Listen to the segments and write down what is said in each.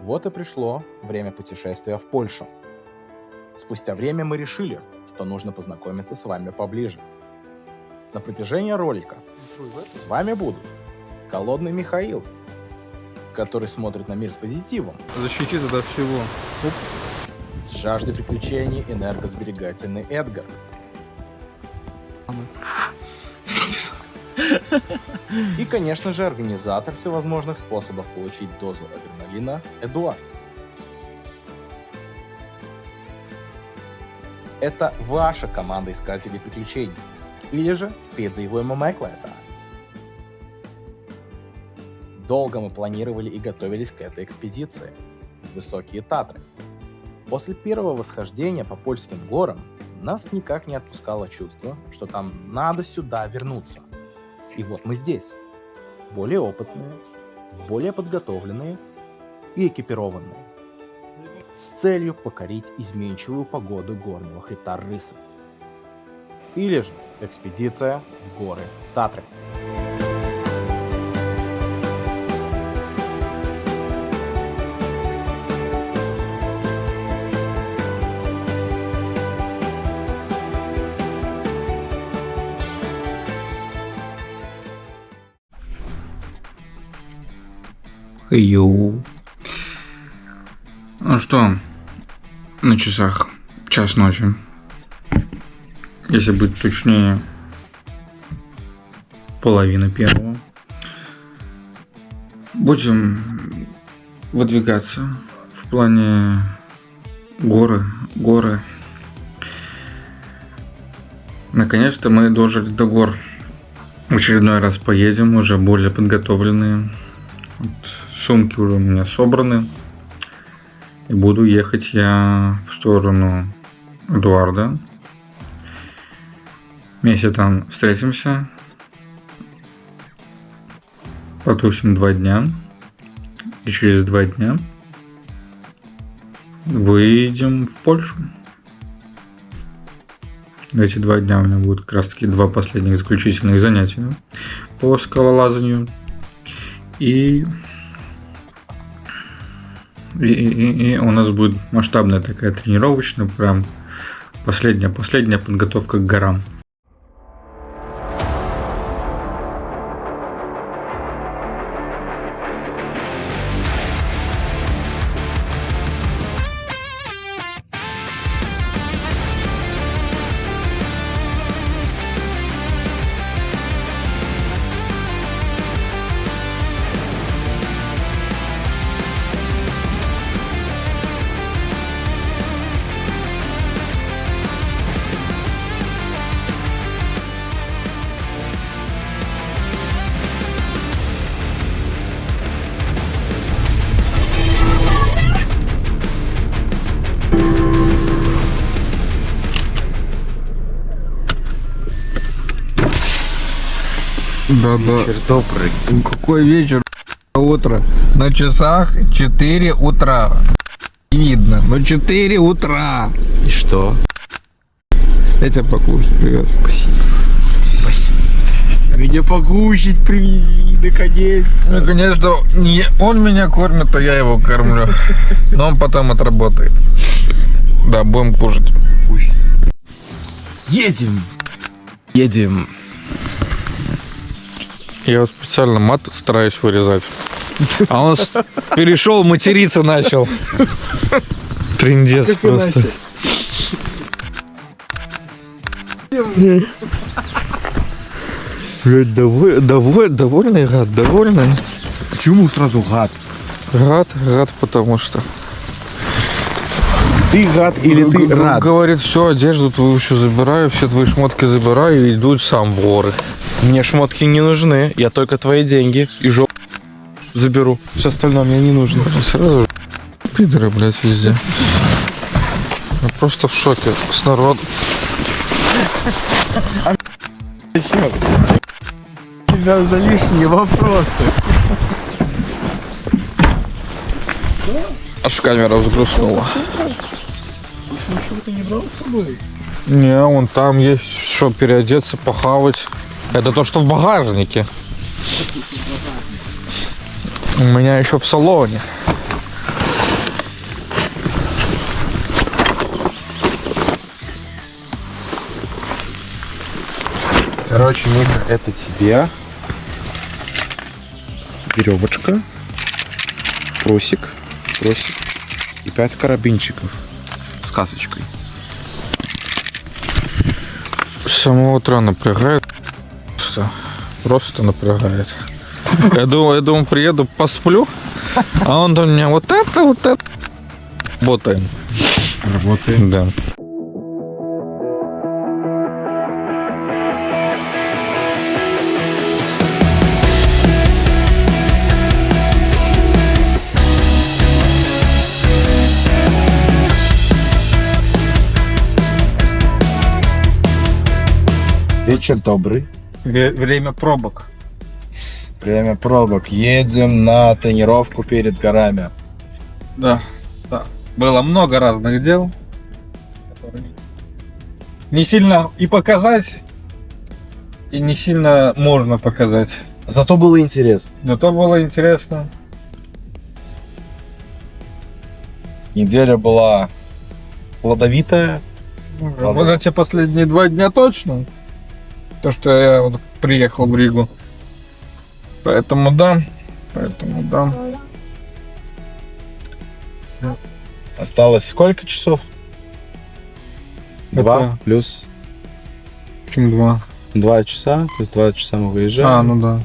Вот и пришло время путешествия в Польшу. Спустя время мы решили, что нужно познакомиться с вами поближе. На протяжении ролика с вами будут голодный Михаил, который смотрит на мир с позитивом, Защитит от всего. с жаждой приключений энергосберегательный Эдгар, и, конечно же, организатор всевозможных способов получить дозу адреналина Эдуард. Это ваша команда искателей приключений, или же підзайвуємо Меклета. Долго мы планировали и готовились к этой экспедиции в Высокие Татры. После первого восхождения по польским горам нас никак не отпускало чувство, что там надо сюда вернуться. И вот мы здесь, более опытные, более подготовленные и экипированные, с целью покорить изменчивую погоду горного хребта Рыса. Или же экспедиция в горы Татры. Йоу. Ну что, на часах 1:00 ночи. Если быть точнее, 1:30. Будем выдвигаться в плане горы. Наконец-то мы дожили до гор. В очередной раз поедем, уже более подготовленные. Вот, сумки уже у меня собраны. И буду ехать я в сторону Эдуарда. Вместе там встретимся. Потусим 2 дня. И через 2 дня выйдем в Польшу. Эти 2 дня у меня будут как раз таки 2 последних заключительных занятия по скалолазанию. И у нас будет масштабная такая тренировочная, прям последняя подготовка к горам. Да. Вечер добрый. Какой вечер? Утро. На часах 4 утра. Не видно, но 4 утра. И что? Я тебя покушать привез. Спасибо. Меня покушать привезли, наконец. Ну, конечно, не он меня кормит, а я его кормлю. Но он потом отработает. Да, будем кушать. Едем. Я вот специально мат стараюсь вырезать. А он перешел, материться начал. Трындец Как просто. Блядь, довольный гад, довольный. Почему сразу гад? Гад, потому что. Ты гад или ты рад? Говорит, все, одежду твою все забираю, все твои шмотки забираю и иду сам в горы. Мне шмотки не нужны, я только твои деньги и жопу заберу. Все остальное мне не нужно. Сразу пидоры, блядь, везде. Я просто в шоке с народом. Тебя за лишние вопросы. Аж камера взгрустнула. Ничего ты не брал с собой? Не, вон там есть, что переодеться, похавать. Это то, что в багажнике. У меня еще в салоне. Короче, Миха, это тебе. Веревочка. Тросик. И 5 карабинчиков. С касочкой. С самого утра напрягает. Просто напрягает. Я думаю, приеду, посплю, а он там меня вот это. Работаем. Да. Вечер добрый. Время пробок. Время пробок. Едем на тренировку перед горами. Да. Было много разных дел. Не сильно и показать, и не сильно можно показать. Зато было интересно. Зато было интересно. Неделя была плодовитая. Вот эти последние 2 дня точно. То, что я вот приехал в Ригу. Поэтому да. Осталось сколько часов? 2 Это- плюс Почему 2? 2 часа. То есть 2 часа мы выезжаем. Ну да.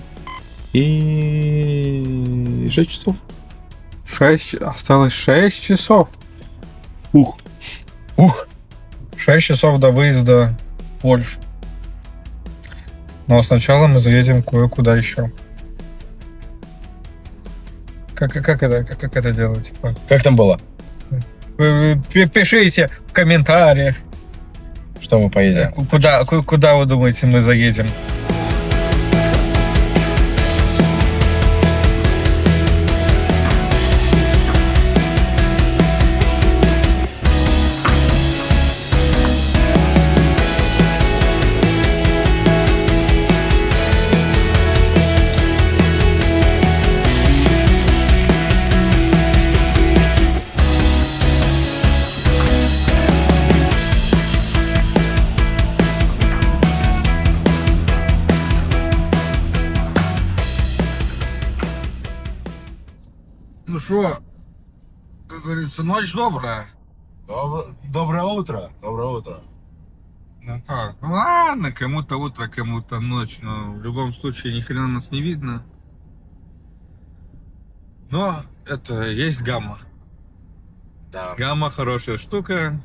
И 6 часов. Осталось 6 часов. Ух. 6 часов до выезда в Польшу. Но сначала мы заедем кое-куда еще. Как это делать? Как там было? Вы пишите в комментариях, Что мы поедем? куда вы думаете мы заедем. Ну что, как говорится, ночь добрая. Доброе утро. Доброе утро. Ну как? Ну ладно, кому-то утро, кому-то ночь, но в любом случае ни хрена нас не видно. Но это есть гамма. Да. Гамма хорошая штука.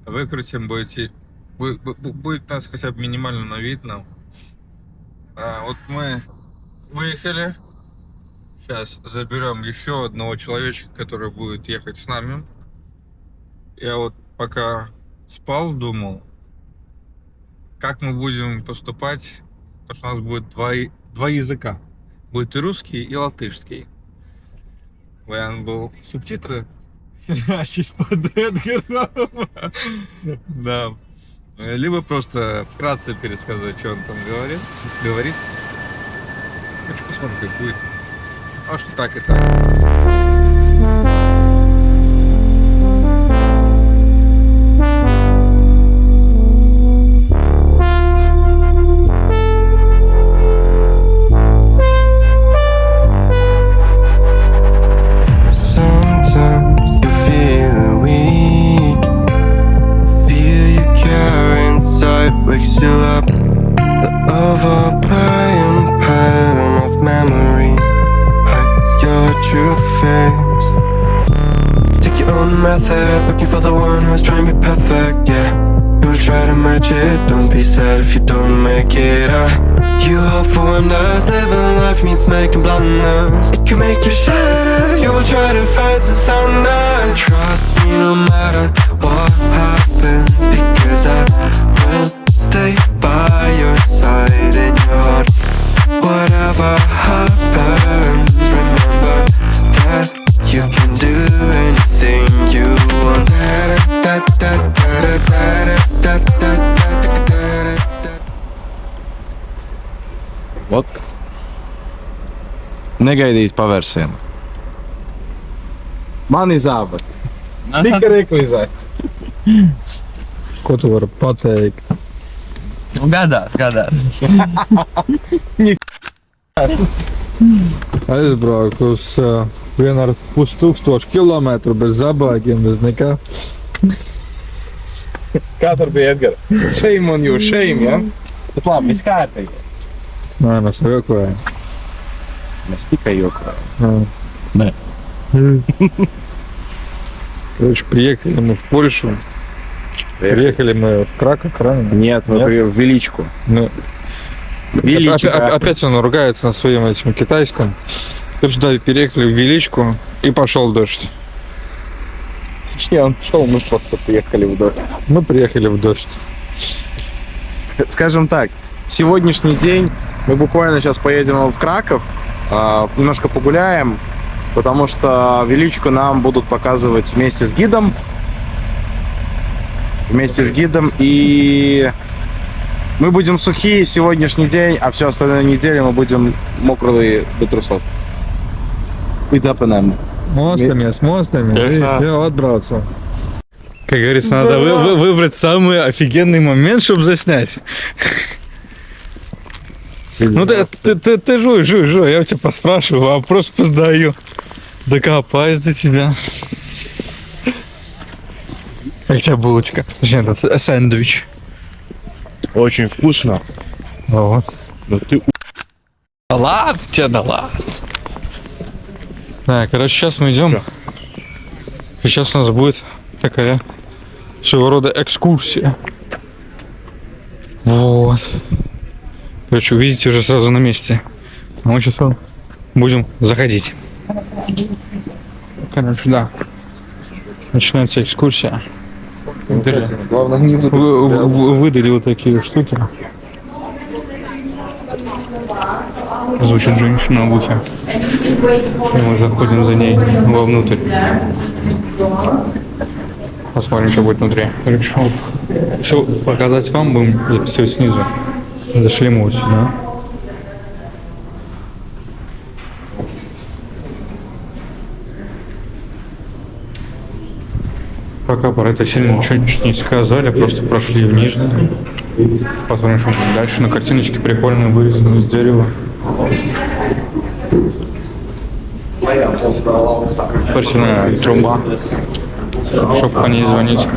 Выкрутим, будет нас хотя бы минимально видно. Вот мы выехали. Сейчас заберем еще одного человечка, который будет ехать с нами. Я вот пока спал, думал, как мы будем поступать, потому что у нас будет два языка. Будет и русский, и латышский. Вариант был субтитры. Херачись под Эдгаром. Да. Либо просто вкратце пересказать, что он там говорит. Хочу посмотреть, как будет. А что так и так. Sometimes you feel weak. Feel you care inside wakes you up. The overplaying pattern of memory hides your true face. Take your own method, looking for the one who's trying to be perfect, yeah. You will try to match it, don't be sad if you don't make it. You hope for wonders, living life means making blunders. It can make you shatter, you will try to fight the thunder. Trust me no matter what happens, because I will stay by your side in your heart. Whatever happens, remember that you can do anything you want. Vot. Negaidīt pavērsienu. Mani zābaki. Tikai reklizēt. Ko tu vari pateikt? Zgadās. Aizbraucu uz 1,5 tūkstošu kilometru bez zabāgiem, bez nekā. Kā tur bija, Edgar? Shame on you, shame, ja? Bet labi, viss kārtīgi. Nē, mēs jokojam. Mēs tikai jokojam. Nē. Короче, приехали мы в Польшу. Приехали мы в Краков, правильно? Нет, мы в Величку. Ну, опять он ругается на своем этим китайском. Короче, да, переехали в Величку и пошел дождь. Точнее, он шел, мы просто приехали в дождь. Мы приехали в дождь. Скажем так, сегодняшний день мы буквально сейчас поедем в Краков, немножко погуляем, потому что Величку нам будут показывать вместе с гидом. И мы будем сухие сегодняшний день, а всю остальную неделю мы будем мокрые до трусов. И тапаем. С мостами. Да. Все, отбрался. Как говорится, надо выбрать самый офигенный момент, чтобы заснять. Ну ты жуй, я у тебя поспрашиваю, вопрос позадаю. Докопаюсь до тебя. Как тебе булочка? Точнее, это сэндвич. Очень вкусно. Вот. Но ты... Да ладно тебе, да ладно. Да, короче, сейчас мы идем. И сейчас у нас будет такая своего рода экскурсия. Вот. Короче, увидите уже сразу на месте. А мы сейчас будем заходить. Короче, да. Начинается экскурсия. Главное, не Выдали вот такие штуки. Звучит женщина в ухе. И мы заходим за ней вовнутрь. Посмотрим, что будет внутри. Решил показать вам, будем записывать снизу. Зашли мы вот сюда. Пока про это сильно ничего не сказали, просто прошли вниз. Посмотрим, что будет дальше. На картиночке прикольно вырезано из дерева. Парсиная труба, чтобы по ней звонить.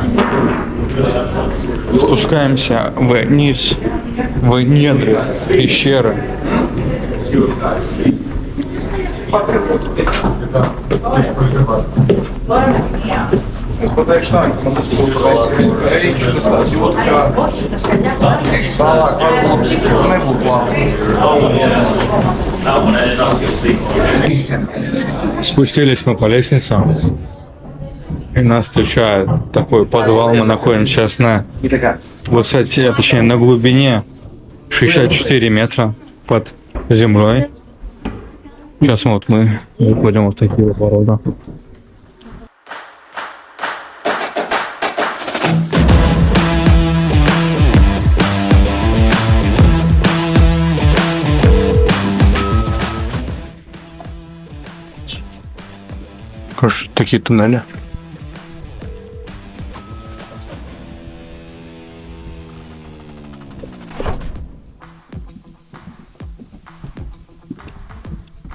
Спускаемся вниз, в недры пещеры. Спустились мы по лестнице, и нас встречает такой подвал. Мы находимся сейчас на высоте, точнее на глубине 64 метра под землей. Сейчас вот мы выходим вот такие ворота. Короче, такие туннели.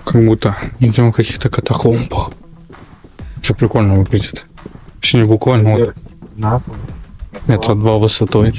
Как будто идем в каких-то катакомбах. Что прикольно выглядит. Все не буквально вот метра 2 высотой.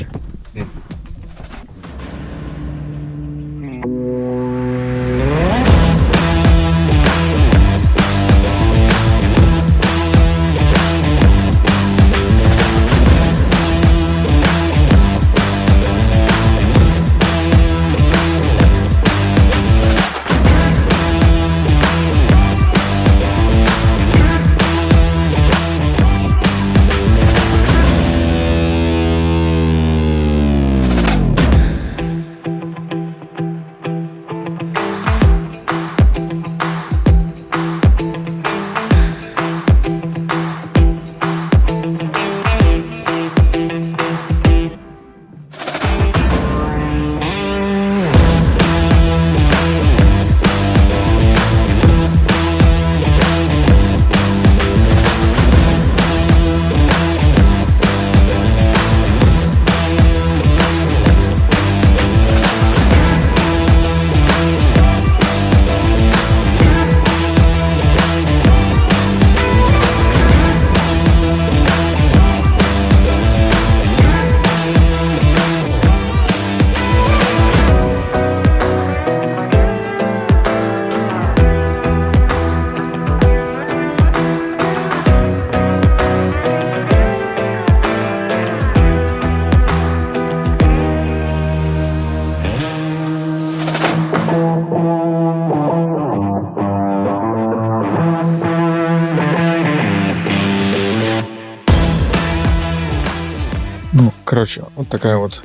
Короче, вот такая вот.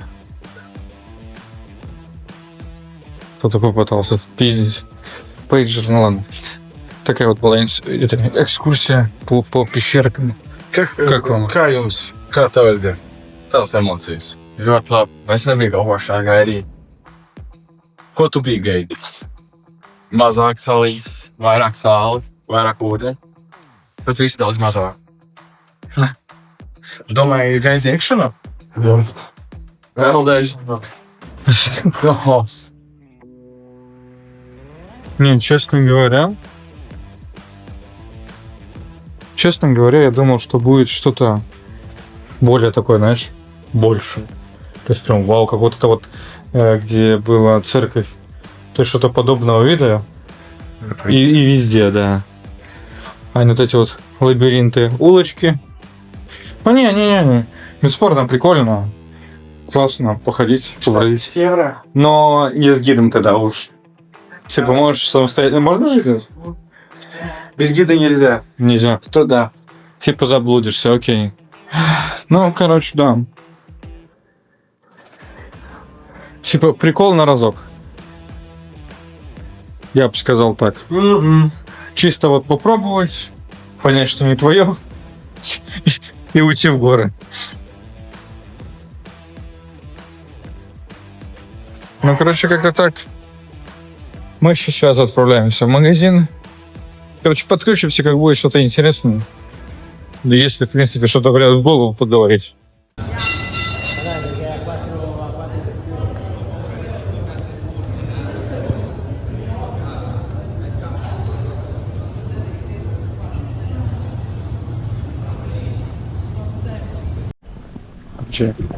Кто-то попытался спиздить пейджер, ну ладно. Такая вот была экскурсия по пещеркам. Как вам? Kajus, Katölge. Tās emocijas. Ļoti labi. Mēs nebija gauvošā gaidīt. Ko tu biji gaidījis? Mazāk salīs, vairāk sāli, vairāk ūdeni. Bet viss daudz mazāk. Domāju, gaidīji iekšanā? Jā. Vēl daži. Не, честно говоря, я думал, что будет что-то более такое, знаешь, больше. То есть прям вау, как вот это вот, где была церковь. То есть что-то подобного вида. И везде, да. А не вот эти вот лабиринты, улочки. Ну не. Бесспорно, прикольно. Классно походить, побродить. Но не с гидом тогда уж. Типа можешь самостоятельно... Можно жить здесь? Без гида нельзя. Нельзя. То да. Типа заблудишься, окей. Ну, короче, да. Типа прикол на разок. Я бы сказал так. Чисто вот попробовать, понять, что не твое, и уйти в горы. Ну, короче, как-то так. Мы сейчас отправляемся в магазин. Короче, подключимся, как будет что-то интересное. Да если, в принципе, что-то придет в голову, поговорить.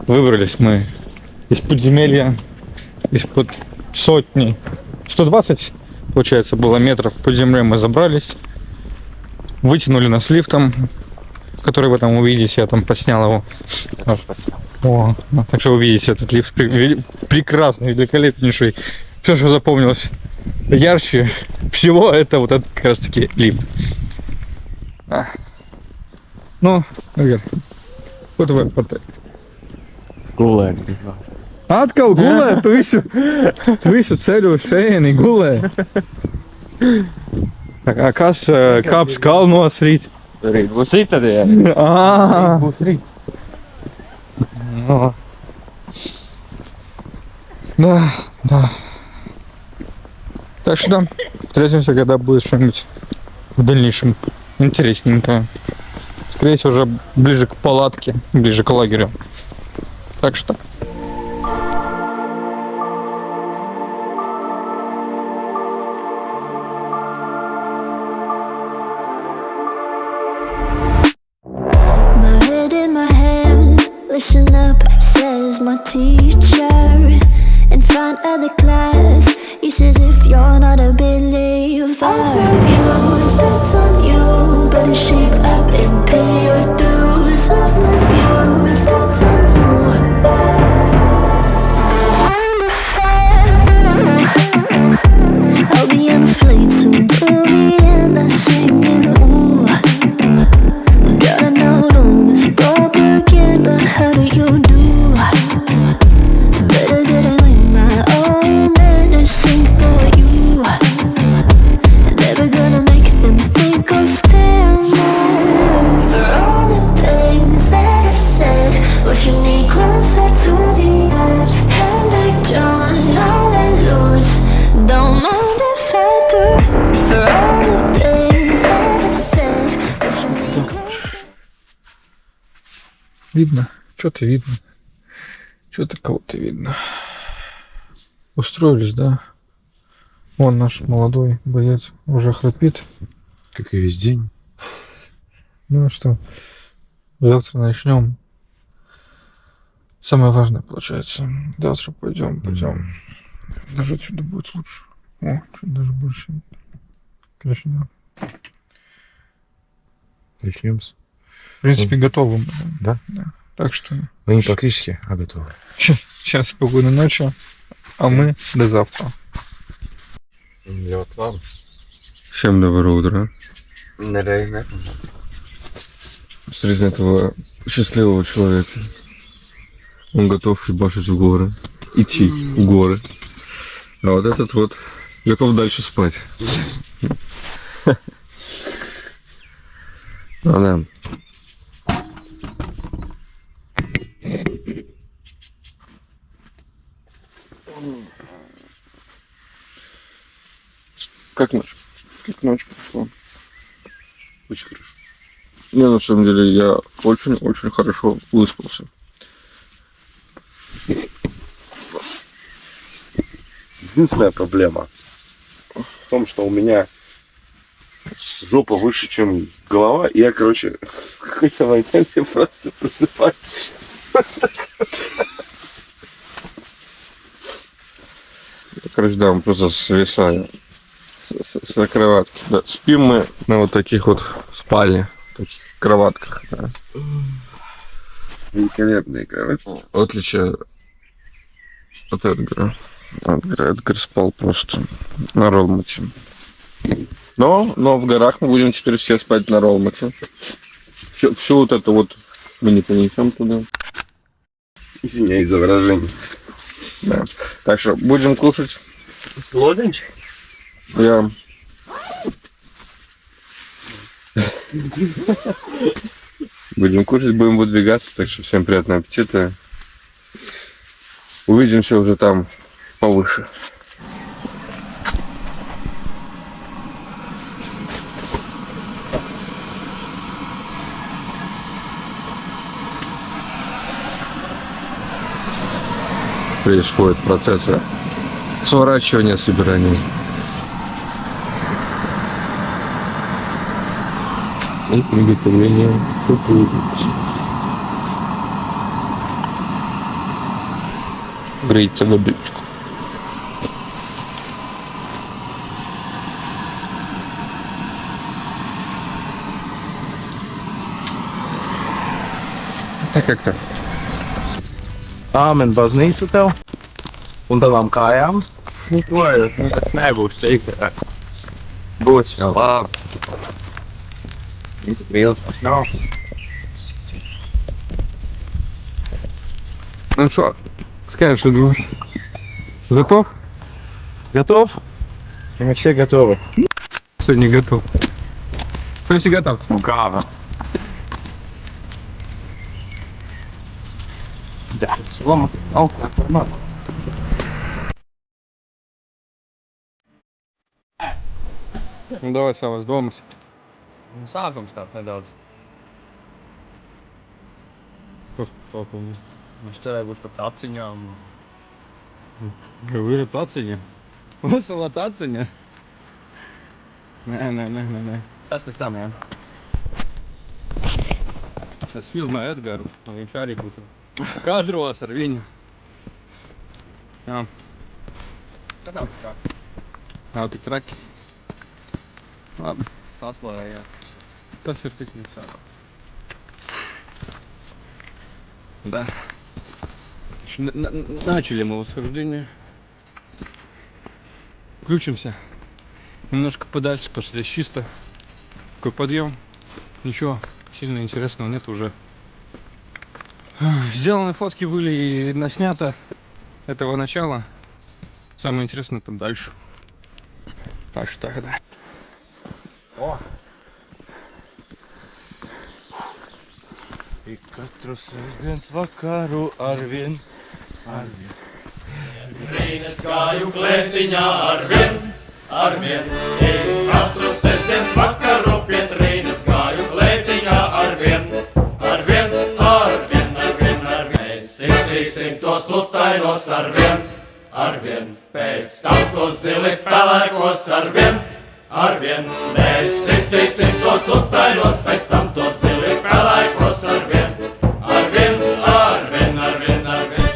Выбрались мы из подземелья, из-под сотни, 120, получается, было метров под землей мы забрались, вытянули нас лифтом, который вы там увидите, я там поснял его. О, так что увидите этот лифт прекрасный, великолепнейший. Все, что запомнилось ярче всего, это вот этот как раз таки лифт. Ну, наверх. Вот твой портрет. Gulēt. Atkal gulēt, tu visu ceļu uz šejieni gulē. A kas kāps kalnos rīt? Rīt būs rīt tad, jā. Rīt Būs rīt. Ну. Да. Так что да, встретимся, когда будет что-нибудь в дальнейшем интересненькое. Скорее всего, уже ближе к палатке, ближе к лагерю. Так что... My head in my hands, listen up, says my teacher. In front of the class, he says if you're not a believer, I'll love you, is that's on you. Better shape up and pay your dues. I'll love you, is that's on you. I'll be on a flight soon to the end, I sing you. Gotta know all this propaganda, how do you do? Better that I learn my own medicine for you. Never gonna make them think I'll stand there. For all the things that I've said, pushing me closer to the edge. And I don't know let loose, don't mind if I do. For all the things that I've said, pushing me closer. Видно? Что-то видно. Что-то кого-то видно. Устроились, да? Вон наш молодой боец уже храпит. Как и весь день. Ну что, завтра начнем. Самое важное получается. Завтра пойдем. Даже отсюда будет лучше. О, чуть даже больше. Короче, да. Начнем с... В принципе, готовы. Да? Так что Ну не практически, а готовы. сейчас спокойной ночи, а мы до завтра. Ļoti labi. Всем доброе утро. Nereiz ne. Среди этого счастливого человека. Он готов ебашить в горы. Идти в горы. А вот этот вот готов дальше спать. Да. Как ночь? Как ночь прошла? Очень хорошо. Не, на самом деле, я очень-очень хорошо выспался. Единственная проблема в том, что у меня жопа выше, чем голова, и я, короче, в какой-то момент я просто просыпаюсь. Короче, да, мы просто свисаем с кроватки. Да. Спим мы на вот таких вот спальне, таких кроватках. Да. Великолепные кровати. В отличие от Эдгара. Эдгар спал просто на роллмате. Но в горах мы будем теперь все спать на роллмате. Всю вот это вот мы не понесем туда. Извиняюсь за выражение. Да. Так что будем кушать. Лоденч? Я... Будем кушать, будем выдвигаться, так что всем приятного аппетита. Увидимся уже там повыше. Происходит процессы сворачивания, собирания. И приготовление кукурузы. Греется водичка. Так как-то. Aamen baznīca tev. Un tavām kājām. Nu, to es nebūšu teikt. Būs jau labi. Viņš brīlis pat nav. Ну что, скажешь, что думаешь? Готов? Готов? Мы все готовы. Кто не готов? Кто все готов? Gāva. Да. Слома. Формат. Nu, davai savas domas. Sākums tā nedaudz. Ko sākums? Viņš cerēja būs pat aciņām. Говорит, taciņa. Vesela taciņa. Nē. Tas pēc tam, jā. Es filmēju Edgaru, un viņš arī būtu kadros ar viņu. Jā. Tā nav tik traki. Nav tik traki. Labi. Saslājāt. Tas ir tik necēlā. Да. Начали мы восхождение. Включимся. Немножко подальше, потому что здесь чисто. Такой подъем. Ничего сильно интересного нет уже. Сделаны фотки были и наснято этого начала. Самое интересное там дальше. Так что так, да. О! Ik katru sestdienas vakaru arvien. Reines gāju klētiņā arvien. Ik katru sestdienas vakaru pie Reines gāju klētiņā arvien. Mēs sirdīsim tos lutainos arvien. Pēc tam tos zili pelēkos arvien. Mēs sirdīsim tos lutainos, pēc tam tos zili pelēkos arvien.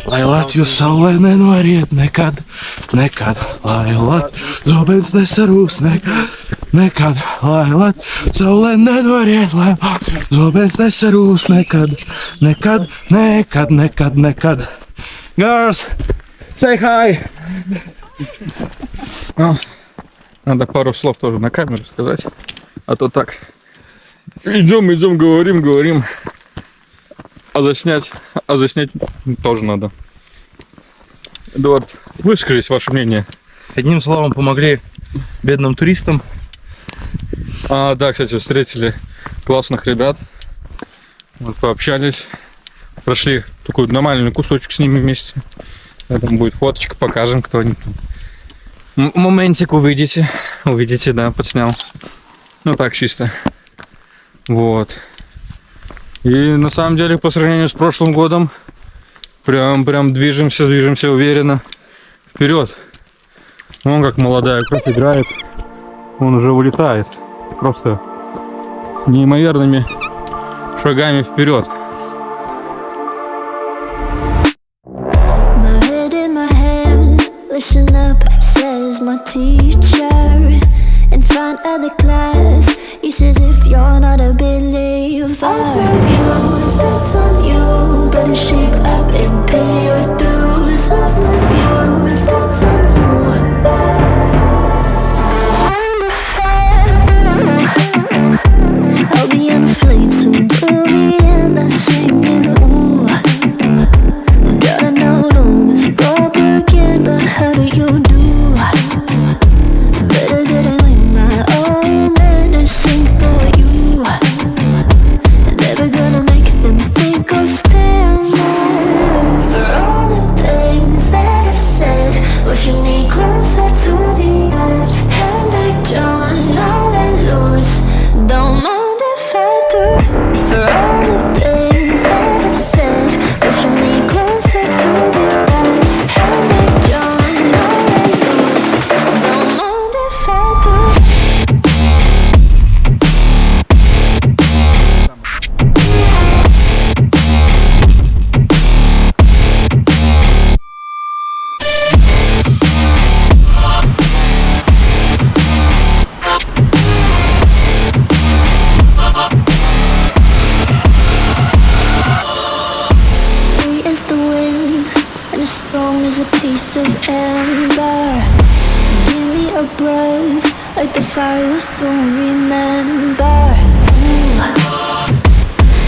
Lai Latviju saulē nenoriet nekad, lai Latviju zobens nesarūs nekad, lai Latviju saulē nenoriet, lai Latviju zobens nesarūs nekad. Girls, say hi! Надо пару слов тоже на камеру сказать. А то так. Идем, говорим. А заснять тоже надо. Эдуард, выскажись ваше мнение. Одним словом, помогли бедным туристам. Да, кстати, встретили классных ребят. Вот, пообщались. Прошли такой нормальный кусочек с ними вместе. Там будет фоточка, покажем, кто они там. Моментик увидите, да, подснял. Ну так, чисто. Вот. И на самом деле, по сравнению с прошлым годом, прям движемся уверенно вперед. Он как молодая кровь играет, он уже улетает. Просто неимоверными шагами вперед. My head in my hands, listen up, says my teacher. In front of the class, he says if you're not a believer, I've views, that's on you. Better shape up and pay your dues. Of my views, that's on you. I'll be on a flight soon to Vienna, singing ooh. Gotta know all this propaganda. How do you do? Better that I learn my own medicine for you. Never gonna make them think I'll stand more. For all the things that I've said, pushing me closer to the edge. And I don't know that lose. Don't mind if I do. For all the things that I've said, pushing me closer to the edge. And I don't know that lose. Don't mind if I do. Free as the wind and as strong as a piece of amber. Give me a breath like the fire you'll soon remember. Ooh.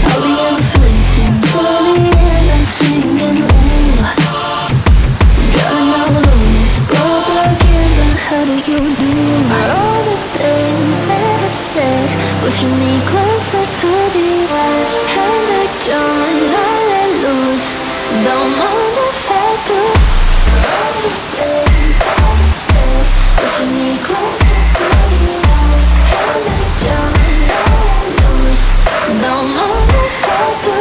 I'll be on the fleet soon to the end and singing ooh. Gotta know all this propaganda. How do you do? For all the things that I've said, pushing me closer to the edge. And I don't know that lose. Don't mind if I do. For all the things that I've said, pushing me closer to the edge. And I don't know that lose. Don't mind if I do.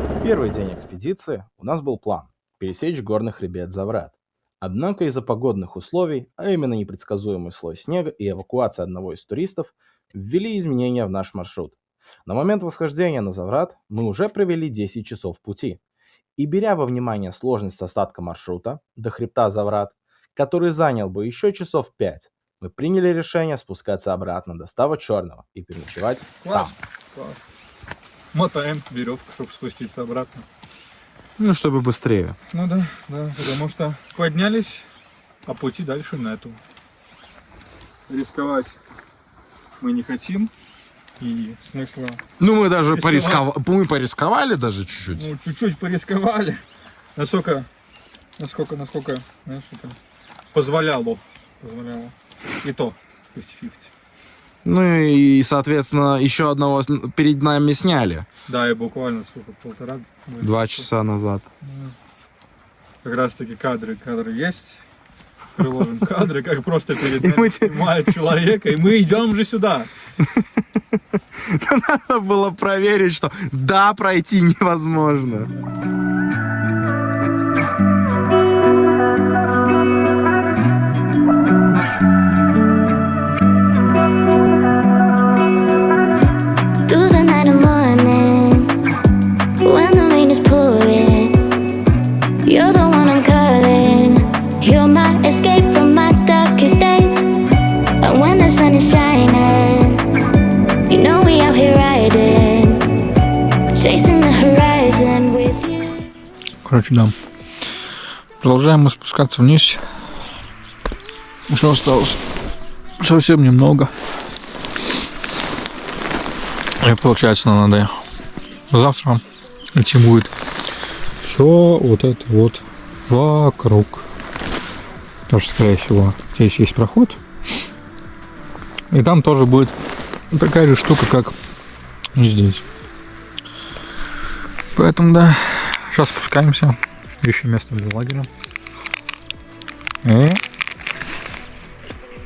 В первый день экспедиции у нас был план пересечь горный хребет Заврат. Однако из-за погодных условий, а именно непредсказуемый слой снега и эвакуация одного из туристов, ввели изменения в наш маршрут. На момент восхождения на Заврат мы уже провели 10 часов пути. И беря во внимание сложность остатка маршрута до хребта Заврат, который занял бы еще часов 5, мы приняли решение спускаться обратно до става Черного и переночевать там. Класс. Мотаем веревку, чтобы спуститься обратно. Ну, чтобы быстрее. Ну да, потому что поднялись, а пути дальше нету. Рисковать мы не хотим, и смысла... Ну, мы даже Рисковать. порисковали даже чуть-чуть. Ну, чуть-чуть порисковали, насколько, знаешь, это позволяло. И то 50-50. Ну и, соответственно, еще одного перед нами сняли. Да, и буквально сколько, полтора... 2 часа назад. Как раз таки кадры есть. Приложим кадры, как просто перед нами снимает человека, и мы идем же сюда. Надо было проверить, что да, пройти невозможно. Through the night and morning, when the rain is pouring, you're the one I'm calling. You're my escape from my darkest days. And when the sun is shining, you know we out here riding, chasing the horizon with you. Короче, да. Продолжаем мы спускаться вниз. Еще осталось совсем немного. И получается, надо завтра идти будет все вот это вот вокруг. Потому что, скорее всего, здесь есть проход. И там тоже будет такая же штука, как и здесь. Поэтому, да, сейчас спускаемся. Ищем место для лагеря. И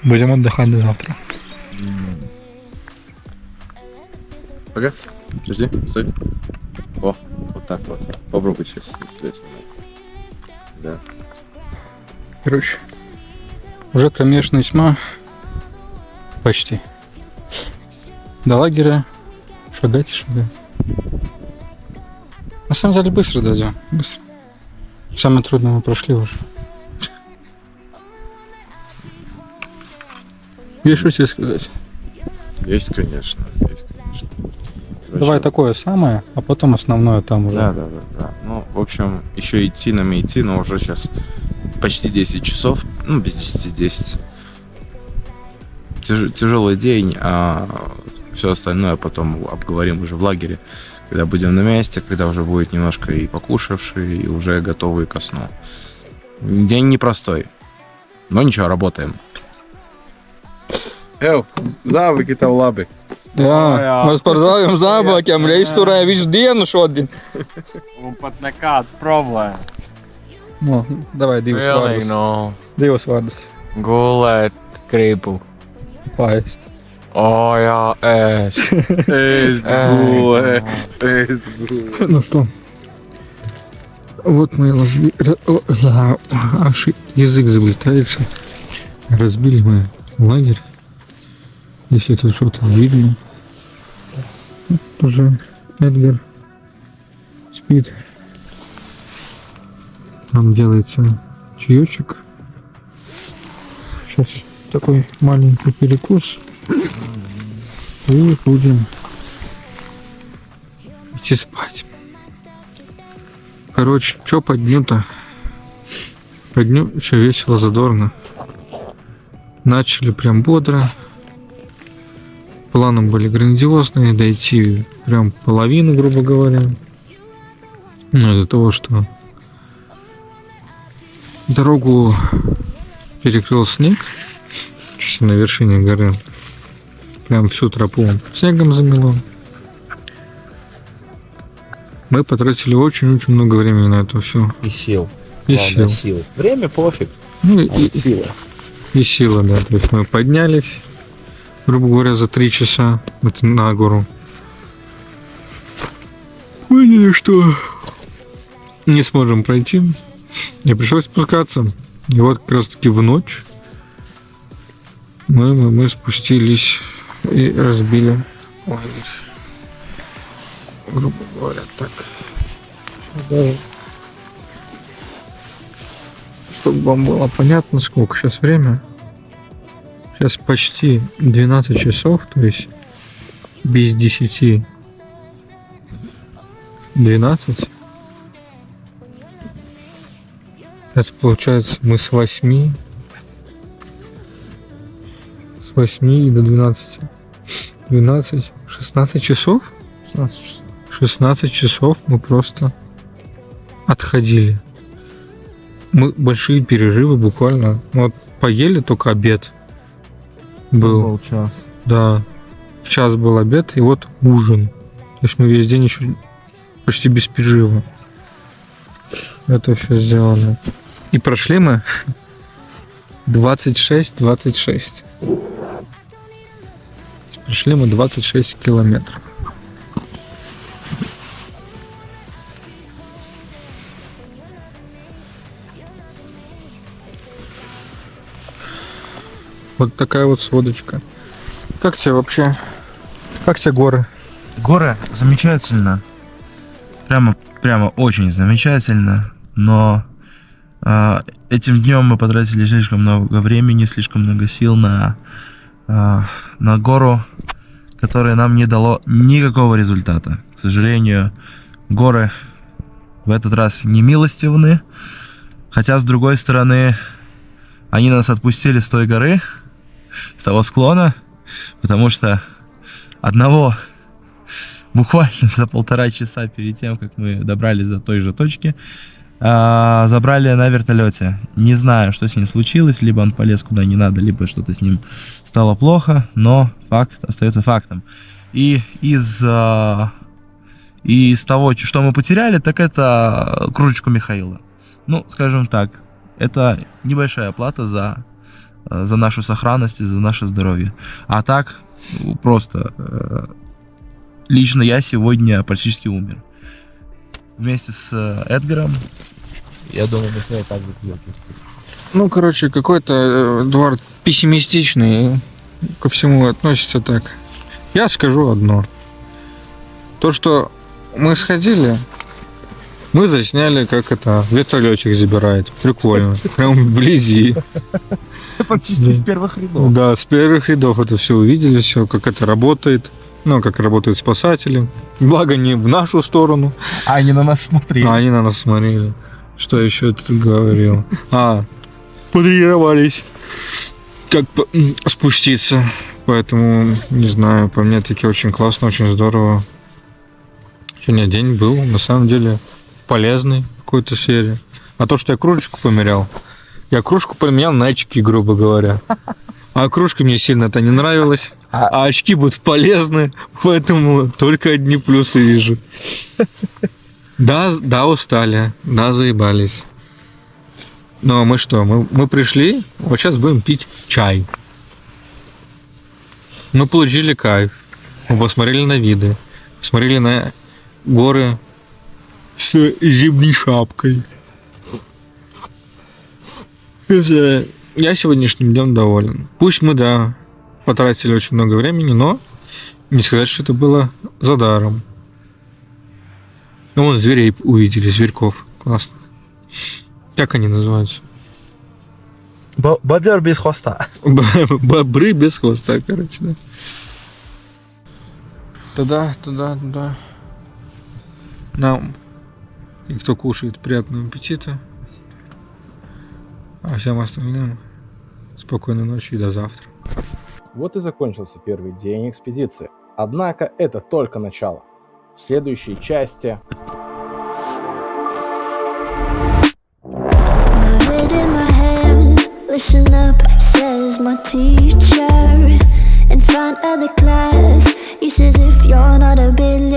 будем отдыхать до завтра. Ага, жди, стой. О, вот так вот. Попробуй сейчас себя снимать. Да. Короче, уже кромешная тьма. Почти. До лагеря шагать и шагать. На самом деле быстро дойдем. Быстро. Самое трудное мы прошли уже. Есть что тебе сказать? Есть, конечно. Давай такое самое, а потом основное там уже. Да. Ну, в общем, еще идти нам идти, но уже сейчас почти 10 часов. Ну, без 10. Тяжелый день, а все остальное потом обговорим уже в лагере, когда будем на месте, когда уже будет немножко и покушавшие, и уже готовые ко сну. День непростой, но ничего, работаем. Завыки-то в лабы. Jā, mēs par zaļiem zābakiem reiz turēju visu dienu šodien. Un pat nekādas problēmas. No, davai divus Pilnīgi vārdus. no Divus vārdus. gulēt gribu. Paēst. O, jā, Ну что, вот мы аж язык заплетается. Разбили мы лагерь. Если тут что-то видно. Вот уже Эдгар спит. Там делается чаечек. Сейчас такой маленький перекус. И будем идти спать. Короче, что по дню-то? По дню все весело, задорно. Начали прям бодро. Планы были грандиозные, дойти прям половину, грубо говоря. Но из-за того, что дорогу перекрыл снег, сейчас на вершине горы, прям всю тропу снегом замело. Мы потратили очень-очень много времени на это все. И сил. И сил. Время пофиг. Ну, и сила, да. То есть мы поднялись, грубо говоря, за 3 часа на гору. Поняли, что не сможем пройти. И пришлось спускаться. И вот как раз таки в ночь мы спустились и разбили лагерь. Грубо говоря, так. Даже, чтобы вам было понятно, сколько сейчас время. Сейчас почти 12 часов, то есть без 10 12. Это получается мы с 8 до 12. 12, 16 часов? 16 часов. 16 часов мы просто отходили. Мы большие перерывы буквально. Вот поели только обед. Был. Час. Да. В час был обед и вот ужин. То есть мы весь день еще почти без перерыва. Это все сделано. И прошли мы 26. Прошли мы 26 километров. Вот такая вот сводочка. Как тебе вообще? Как тебе горы? Горы замечательно. Прямо очень замечательно. Но этим днем мы потратили слишком много времени, слишком много сил на гору, которая нам не дало никакого результата. К сожалению, горы в этот раз не милостивны. Хотя, с другой стороны, они нас отпустили с той горы, с того склона, потому что одного буквально за 1,5 часа перед тем, как мы добрались до той же точки, забрали на вертолете. Не знаю, что с ним случилось, либо он полез куда не надо, либо что-то с ним стало плохо, но факт остается фактом. И из того, что мы потеряли, так это кружечку Михаила. Ну, скажем так, это небольшая плата за нашу сохранность и за наше здоровье. А так, просто лично я сегодня практически умер. Вместе с Эдгаром, я думаю, мы с так же. Ну, короче, какой-то Эдуард пессимистичный ко всему относится так. Я скажу одно. То, что мы сходили, мы засняли, как это вертолетчик забирает. Прикольно. Прям вблизи. Практически с первых рядов. Да, с первых рядов это все увидели, все, как это работает. Ну, как работают спасатели. Благо не в нашу сторону. А они на нас смотрели. Они на нас смотрели. Что еще ты говорил? Потренировались. Как спуститься. Поэтому, не знаю, по мне таки очень классно, очень здорово. Сегодня день был, на самом деле, полезный в какой-то сфере. А то, что я кружечку померял, я кружку поменял на очки, грубо говоря. А кружка мне сильно-то не нравилась. А очки будут полезны, поэтому только одни плюсы вижу. Да, устали, да, заебались. Но мы что, мы пришли, вот сейчас будем пить чай. Мы получили кайф, мы посмотрели на виды, посмотрели на горы с зимней шапкой. Я сегодняшним днем доволен. Пусть мы, да, потратили очень много времени, но не сказать, что это было за даром. Ну, вон зверей увидели, зверьков. Классно. Как они называются? Бобер без хвоста. Бобры без хвоста, короче, да. Туда. Нам и кто кушает, приятного аппетита. А всем остальным спокойной ночи и до завтра. Вот и закончился первый день экспедиции. Однако это только начало. В следующей части... Listen up, says my teacher. In front of the class, he says if you're not a billion